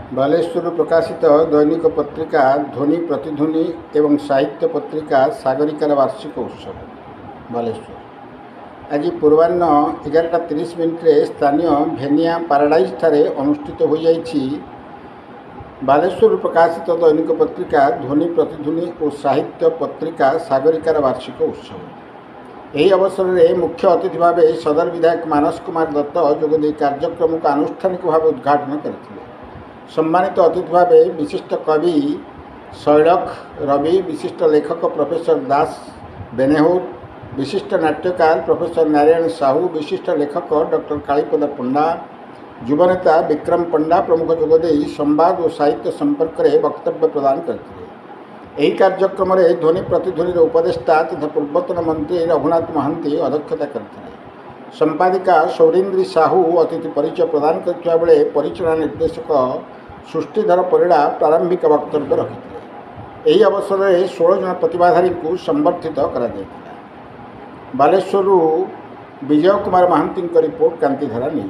बालेश्वर प्रकाशित दैनिक पत्रिका ध्वनि प्रतिध्वनि एवं साहित्य पत्रिका सागरिकार वार्षिक उत्सव बालेश्वर आज पूर्वाह्न 11:30 स्थानीय भेनिया पाराडाइज ठारे अनुष्ठित हो जाइछि। बालेश्वर प्रकाशित दैनिक पत्रिका ध्वनि प्रतिध्वनि और साहित्य पत्रिका सागरिकार वार्षिक उत्सव। यही अवसर में मुख्य अतिथि भाव सदर विधायक मानस कुमार दत्त जोगदे कार्यक्रम को आनुष्ठानिक भाव उद्घाटन करथिले। सम्मानित अतिथि भाव विशिष्ट कवि शैलख रवि, विशिष्ट लेखक प्रोफेसर दास बेनेहुर, विशिष्ट नाट्यकार प्रोफेसर नारायण साहू, विशिष्ट लेखक डॉक्टर कालीपद पंडा, युवनेता विक्रम पंडा प्रमुख जोगदे संवाद और साहित्य संपर्क में वक्तव्य प्रदान करते। यही कार्यक्रम में ध्वनि प्रतिध्वनि उपदेष्टा तथा पूर्वतन मंत्री रघुनाथ महांती अध्यक्षता करते। संपादिका सौरीन्द्री साहू अतिथि परिचय प्रदान करथिबा बेले परिचालना निर्देशक सृष्टिधर परिड़ा प्रारंभिक वक्तव्य रखिते। यही अवसर में 16 जन प्रतिभाधारी को संबर्धित करा जायतिला। बालेश्वरु विजय कुमार महांती रिपोर्ट, कांतिधारा न्यूज।